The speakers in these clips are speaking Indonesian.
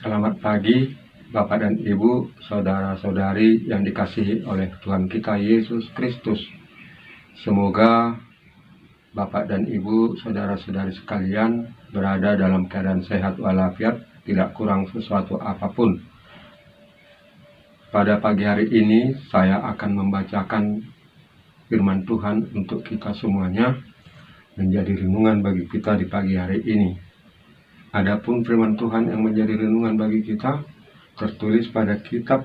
Selamat pagi Bapak dan Ibu, saudara-saudari yang dikasihi oleh Tuhan kita Yesus Kristus. Semoga Bapak dan Ibu, saudara-saudari sekalian berada dalam keadaan sehat walafiat, tidak kurang sesuatu apapun. Pada pagi hari ini saya akan membacakan firman Tuhan untuk kita semuanya, menjadi renungan bagi kita di pagi hari ini. Adapun firman Tuhan yang menjadi renungan bagi kita tertulis pada kitab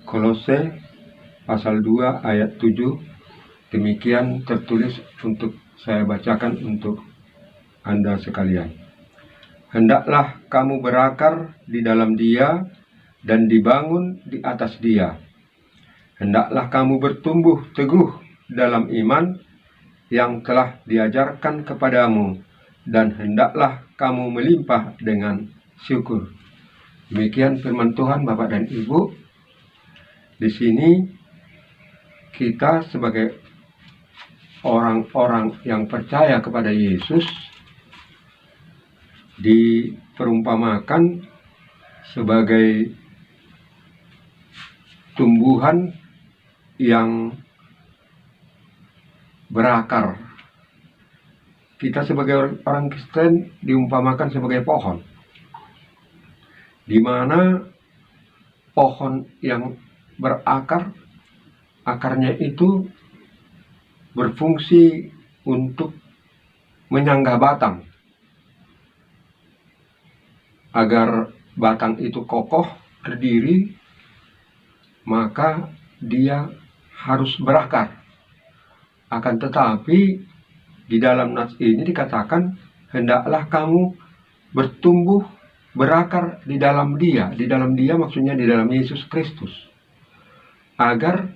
Kolose pasal 2 ayat 7. Demikian tertulis untuk saya bacakan untuk Anda sekalian. Hendaklah kamu berakar di dalam Dia dan dibangun di atas Dia. Hendaklah kamu bertumbuh teguh dalam iman yang telah diajarkan kepadamu, dan hendaklah kamu melimpah dengan syukur. Demikian firman Tuhan Bapak dan Ibu. Di sini kita sebagai orang-orang yang percaya kepada Yesus diperumpamakan sebagai tumbuhan yang berakar. Kita sebagai orang Kristen diumpamakan sebagai pohon, di mana pohon yang berakar, akarnya itu berfungsi untuk menyanggah batang, agar batang itu kokoh, berdiri, maka dia harus berakar. Akan tetapi di dalam nas ini dikatakan, hendaklah kamu bertumbuh berakar di dalam Dia. Di dalam Dia maksudnya di dalam Yesus Kristus. Agar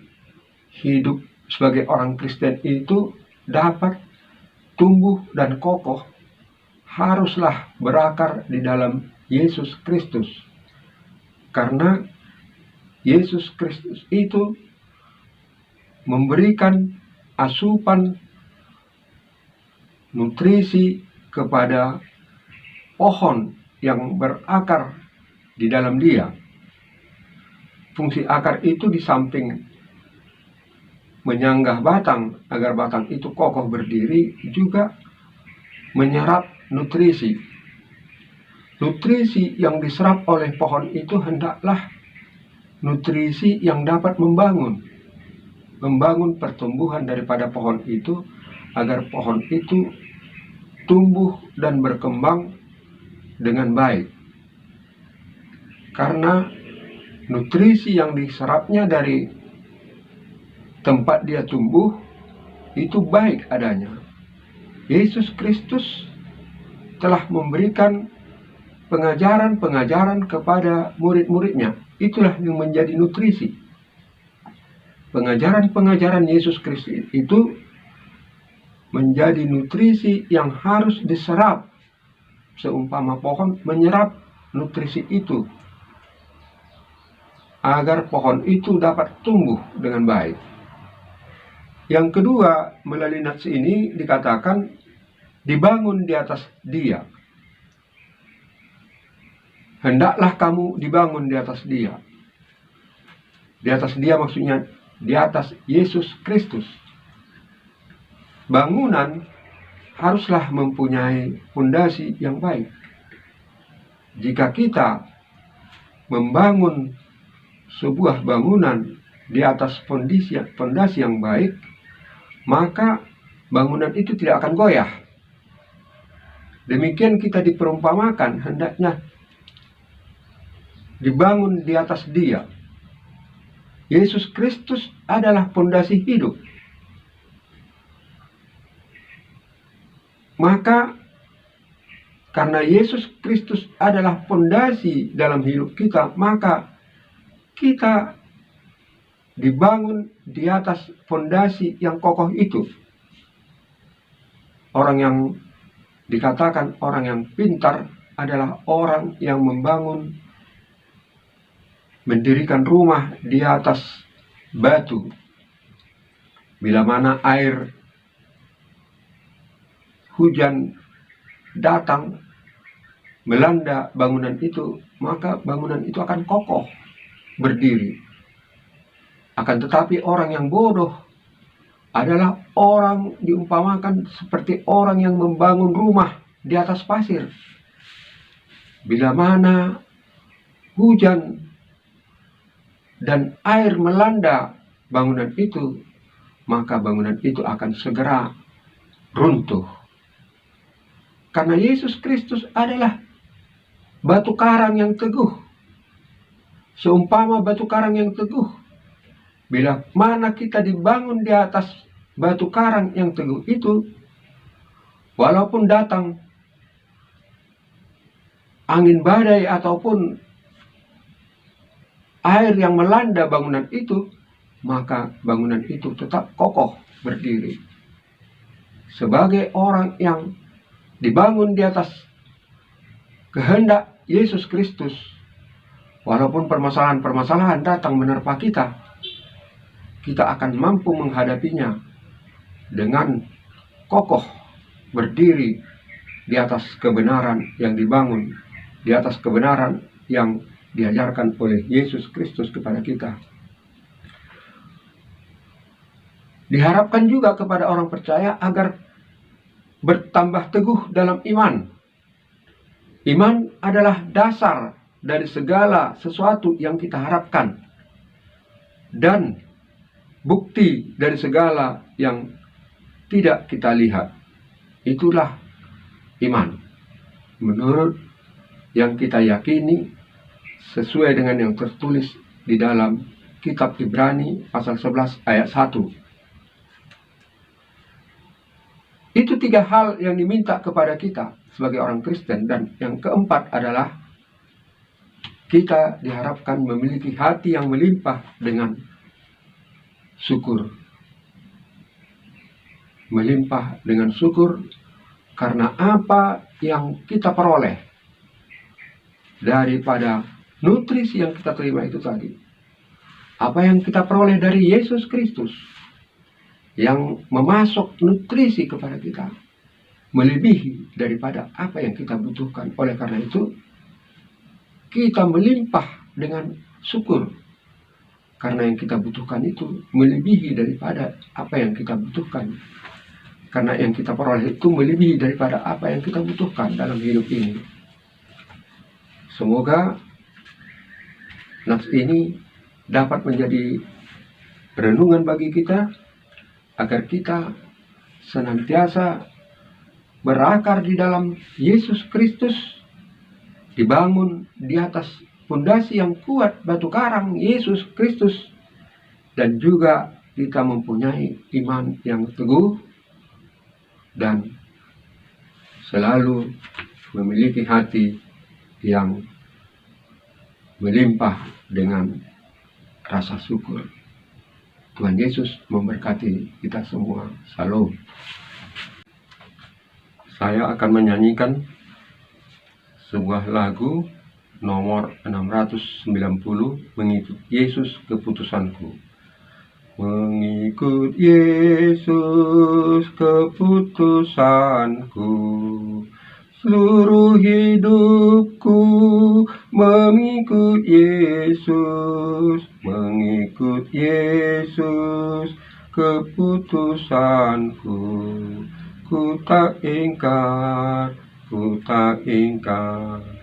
hidup sebagai orang Kristen itu dapat tumbuh dan kokoh, haruslah berakar di dalam Yesus Kristus. Karena Yesus Kristus itu memberikan asupan nutrisi kepada pohon yang berakar di dalam Dia. Fungsi akar itu di samping menyanggah batang agar batang itu kokoh berdiri, juga menyerap nutrisi. Nutrisi yang diserap oleh pohon itu hendaklah nutrisi yang dapat membangun pertumbuhan daripada pohon itu, agar pohon itu tumbuh dan berkembang dengan baik. Karena nutrisi yang diserapnya dari tempat dia tumbuh itu baik adanya. Yesus Kristus telah memberikan pengajaran-pengajaran kepada murid-muridnya. Itulah yang menjadi nutrisi. Pengajaran-pengajaran Yesus Kristus itu menjadi nutrisi yang harus diserap, seumpama pohon menyerap nutrisi itu agar pohon itu dapat tumbuh dengan baik. Yang kedua, melalui nats ini dikatakan dibangun di atas Dia. Hendaklah kamu dibangun di atas Dia. Di atas Dia maksudnya di atas Yesus Kristus. Bangunan haruslah mempunyai fondasi yang baik. Jika kita membangun sebuah bangunan di atas fondasi yang baik, maka bangunan itu tidak akan goyah. Demikian kita diperumpamakan hendaknya dibangun di atas Dia. Yesus Kristus adalah fondasi hidup. Maka karena Yesus Kristus adalah fondasi dalam hidup kita, maka kita dibangun di atas fondasi yang kokoh itu. Orang yang dikatakan orang yang pintar adalah orang yang mendirikan rumah di atas batu. Bila mana air hujan datang, melanda bangunan itu, maka bangunan itu akan kokoh berdiri. Akan tetapi orang yang bodoh adalah orang diumpamakan seperti orang yang membangun rumah di atas pasir. Bila mana hujan dan air melanda bangunan itu, maka bangunan itu akan segera runtuh. Karena Yesus Kristus adalah batu karang yang teguh. Seumpama batu karang yang teguh, bila mana kita dibangun di atas batu karang yang teguh itu, walaupun datang angin badai ataupun air yang melanda bangunan itu, maka bangunan itu tetap kokoh berdiri. Sebagai orang yang dibangun di atas kehendak Yesus Kristus, walaupun permasalahan-permasalahan datang menerpa kita, kita akan mampu menghadapinya dengan kokoh berdiri di atas kebenaran yang dibangun, di atas kebenaran yang diajarkan oleh Yesus Kristus kepada kita. Diharapkan juga kepada orang percaya agar bertambah teguh dalam iman. Iman adalah dasar dari segala sesuatu yang kita harapkan dan bukti dari segala yang tidak kita lihat. Itulah iman menurut yang kita yakini sesuai dengan yang tertulis di dalam kitab Ibrani pasal 11 ayat 1. Itu 3 hal yang diminta kepada kita sebagai orang Kristen. Dan yang keempat adalah kita diharapkan memiliki hati yang melimpah dengan syukur. Melimpah dengan syukur karena apa yang kita peroleh daripada nutrisi yang kita terima itu tadi. Apa yang kita peroleh dari Yesus Kristus yang memasok nutrisi kepada kita melebihi daripada apa yang kita butuhkan. Oleh karena itu, kita melimpah dengan syukur karena yang kita butuhkan itu melebihi daripada apa yang kita butuhkan. Karena yang kita peroleh itu melebihi daripada apa yang kita butuhkan dalam hidup ini. Semoga nats ini dapat menjadi renungan bagi kita, agar kita senantiasa berakar di dalam Yesus Kristus, dibangun di atas fondasi yang kuat batu karang Yesus Kristus, dan juga kita mempunyai iman yang teguh dan selalu memiliki hati yang melimpah dengan rasa syukur. Tuhan Yesus memberkati kita semua. Salam. Saya akan menyanyikan sebuah lagu nomor 690, Mengikut Yesus Keputusanku. Mengikut Yesus keputusanku, seluruh hidupku mengikut Yesus, mengikut Yesus keputusanku. Ku tak ingkar, ku tak ingkar.